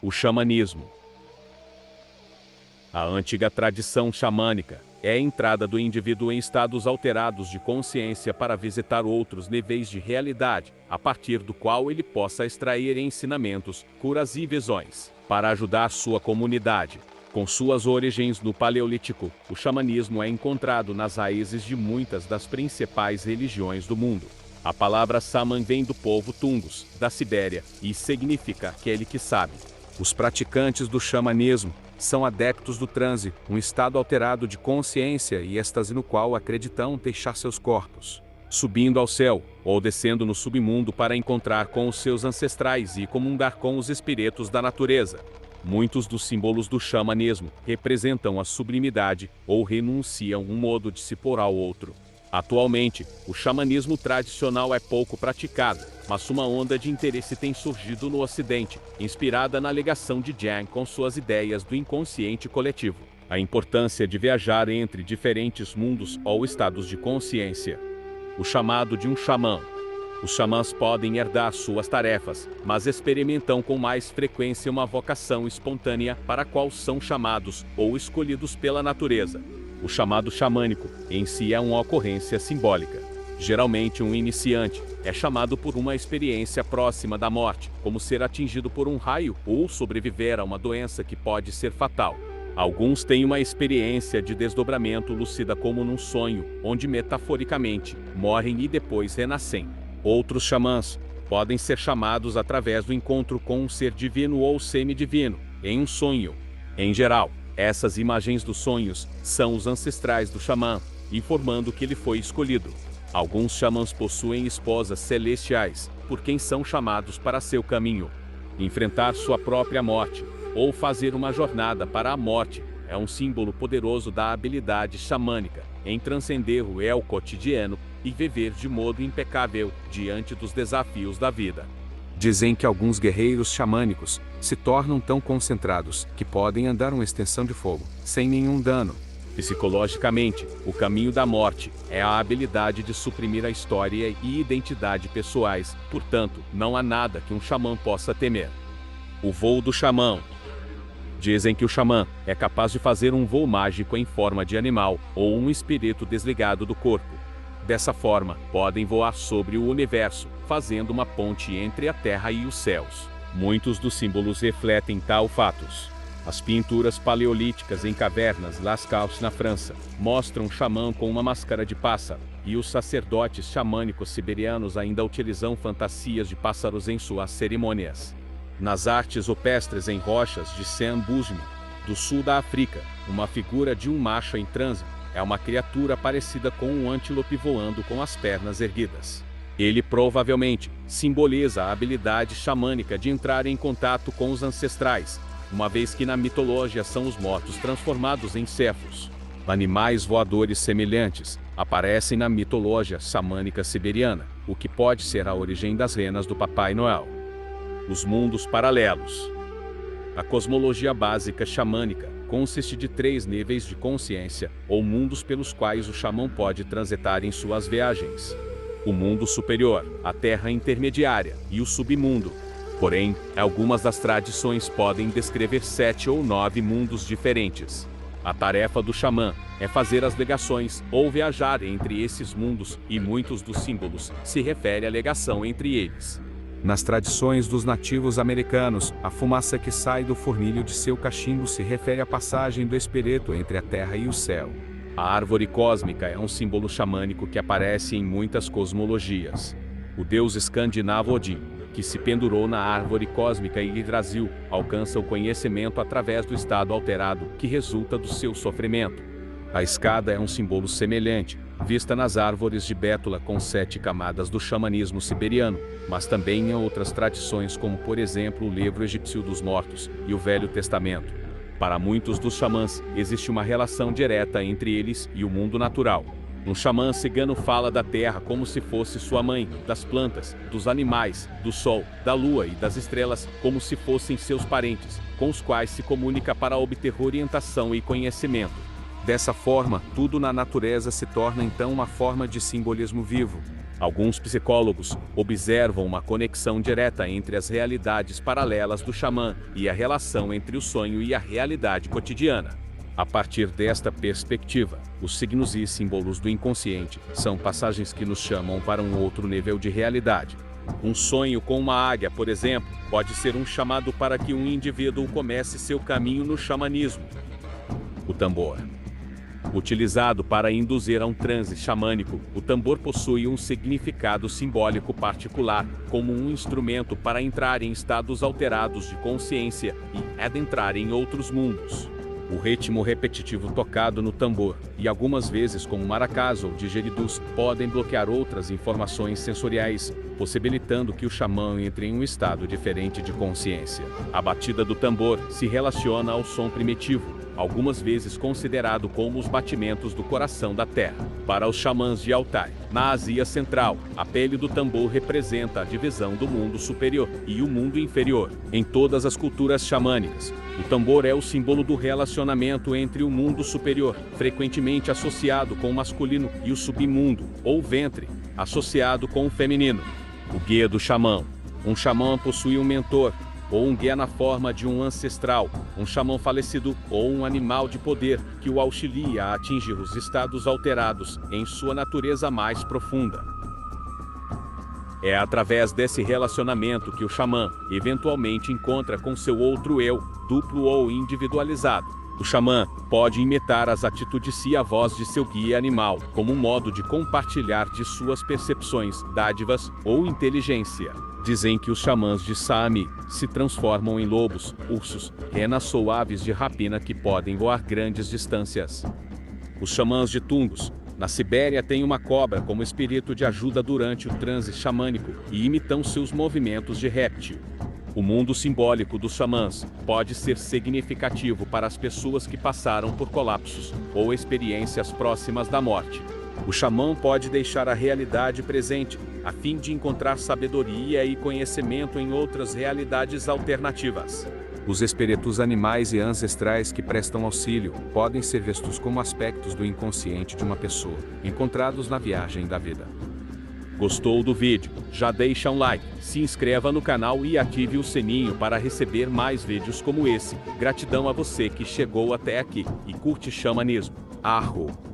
O xamanismo. A antiga tradição xamânica é a entrada do indivíduo em estados alterados de consciência para visitar outros níveis de realidade, a partir do qual ele possa extrair ensinamentos, curas e visões, para ajudar sua comunidade. Com suas origens no Paleolítico, o xamanismo é encontrado nas raízes de muitas das principais religiões do mundo. A palavra xamã vem do povo Tungus, da Sibéria, e significa aquele que sabe. Os praticantes do xamanismo são adeptos do transe, um estado alterado de consciência e êxtase no qual acreditam deixar seus corpos, subindo ao céu, ou descendo no submundo para encontrar com os seus ancestrais e comungar com os espíritos da natureza. Muitos dos símbolos do xamanismo representam a sublimidade ou renunciam um modo de se pôr ao outro. Atualmente, o xamanismo tradicional é pouco praticado, mas uma onda de interesse tem surgido no Ocidente, inspirada na ligação de Jung com suas ideias do inconsciente coletivo, a importância de viajar entre diferentes mundos ou estados de consciência. O chamado de um xamã. Os xamãs podem herdar suas tarefas, mas experimentam com mais frequência uma vocação espontânea para a qual são chamados ou escolhidos pela natureza. O chamado xamânico, em si, é uma ocorrência simbólica. Geralmente, um iniciante é chamado por uma experiência próxima da morte, como ser atingido por um raio ou sobreviver a uma doença que pode ser fatal. Alguns têm uma experiência de desdobramento lúcida como num sonho, onde metaforicamente morrem e depois renascem. Outros xamãs podem ser chamados através do encontro com um ser divino ou semidivino, em um sonho. Em geral, essas imagens dos sonhos são os ancestrais do xamã, informando que ele foi escolhido. Alguns xamãs possuem esposas celestiais, por quem são chamados para seu caminho. Enfrentar sua própria morte, ou fazer uma jornada para a morte, é um símbolo poderoso da habilidade xamânica em transcender o eu cotidiano e viver de modo impecável diante dos desafios da vida. Dizem que alguns guerreiros xamânicos se tornam tão concentrados que podem andar uma extensão de fogo, sem nenhum dano. Psicologicamente, o caminho da morte é a habilidade de suprimir a história e identidade pessoais, portanto, não há nada que um xamã possa temer. O voo do xamã. Dizem que o xamã é capaz de fazer um voo mágico em forma de animal ou um espírito desligado do corpo. Dessa forma, podem voar sobre o universo, fazendo uma ponte entre a terra e os céus. Muitos dos símbolos refletem tal fatos. As pinturas paleolíticas em cavernas Lascaux na França mostram um xamã com uma máscara de pássaro, e os sacerdotes xamânicos siberianos ainda utilizam fantasias de pássaros em suas cerimônias. Nas artes rupestres em rochas de Saint-Busmi, do sul da África, uma figura de um macho em transe é uma criatura parecida com um antílope voando com as pernas erguidas. Ele provavelmente simboliza a habilidade xamânica de entrar em contato com os ancestrais, uma vez que na mitologia são os mortos transformados em céfalos. Animais voadores semelhantes aparecem na mitologia xamânica siberiana, o que pode ser a origem das renas do Papai Noel. Os mundos paralelos. A cosmologia básica xamânica consiste de 3 níveis de consciência, ou mundos pelos quais o xamã pode transitar em suas viagens. O mundo superior, a terra intermediária e o submundo. Porém, algumas das tradições podem descrever 7 ou 9 mundos diferentes. A tarefa do xamã é fazer as ligações ou viajar entre esses mundos, e muitos dos símbolos se referem à ligação entre eles. Nas tradições dos nativos americanos, a fumaça que sai do fornilho de seu cachimbo se refere à passagem do espírito entre a terra e o céu. A árvore cósmica é um símbolo xamânico que aparece em muitas cosmologias. O deus escandinavo Odin, que se pendurou na árvore cósmica e Yggdrasil, alcança o conhecimento através do estado alterado que resulta do seu sofrimento. A escada é um símbolo semelhante, vista nas árvores de bétula com 7 camadas do xamanismo siberiano, mas também em outras tradições como, por exemplo, o livro egípcio dos mortos e o Velho Testamento. Para muitos dos xamãs, existe uma relação direta entre eles e o mundo natural. Um xamã cigano fala da terra como se fosse sua mãe, das plantas, dos animais, do sol, da lua e das estrelas como se fossem seus parentes, com os quais se comunica para obter orientação e conhecimento. Dessa forma, tudo na natureza se torna então uma forma de simbolismo vivo. Alguns psicólogos observam uma conexão direta entre as realidades paralelas do xamã e a relação entre o sonho e a realidade cotidiana. A partir desta perspectiva, os signos e símbolos do inconsciente são passagens que nos chamam para um outro nível de realidade. Um sonho com uma águia, por exemplo, pode ser um chamado para que um indivíduo comece seu caminho no xamanismo. O tambor. Utilizado para induzir a um transe xamânico, o tambor possui um significado simbólico particular, como um instrumento para entrar em estados alterados de consciência e adentrar em outros mundos. O ritmo repetitivo tocado no tambor, e algumas vezes com maracás ou digeridus, podem bloquear outras informações sensoriais, possibilitando que o xamã entre em um estado diferente de consciência. A batida do tambor se relaciona ao som primitivo, algumas vezes considerado como os batimentos do coração da terra. Para os xamãs de Altai, na Ásia Central, a pele do tambor representa a divisão do mundo superior e o mundo inferior. Em todas as culturas xamânicas, o tambor é o símbolo do relacionamento entre o mundo superior, frequentemente associado com o masculino, e o submundo, ou ventre, associado com o feminino. O guia do xamã. Um xamã possui um mentor, ou um guia na forma de um ancestral, um xamã falecido ou um animal de poder que o auxilia a atingir os estados alterados em sua natureza mais profunda. É através desse relacionamento que o xamã eventualmente encontra com seu outro eu, duplo ou individualizado. O xamã pode imitar as atitudes e a voz de seu guia animal, como um modo de compartilhar de suas percepções, dádivas ou inteligência. Dizem que os xamãs de Saami se transformam em lobos, ursos, renas ou aves de rapina que podem voar grandes distâncias. Os xamãs de Tungus, na Sibéria, têm uma cobra como espírito de ajuda durante o transe xamânico e imitam seus movimentos de réptil. O mundo simbólico dos xamãs pode ser significativo para as pessoas que passaram por colapsos ou experiências próximas da morte. O xamã pode deixar a realidade presente, a fim de encontrar sabedoria e conhecimento em outras realidades alternativas. Os espíritos animais e ancestrais que prestam auxílio podem ser vistos como aspectos do inconsciente de uma pessoa, encontrados na viagem da vida. Gostou do vídeo? Já deixa um like, se inscreva no canal e ative o sininho para receber mais vídeos como esse. Gratidão a você que chegou até aqui e curte xamanismo. Arro!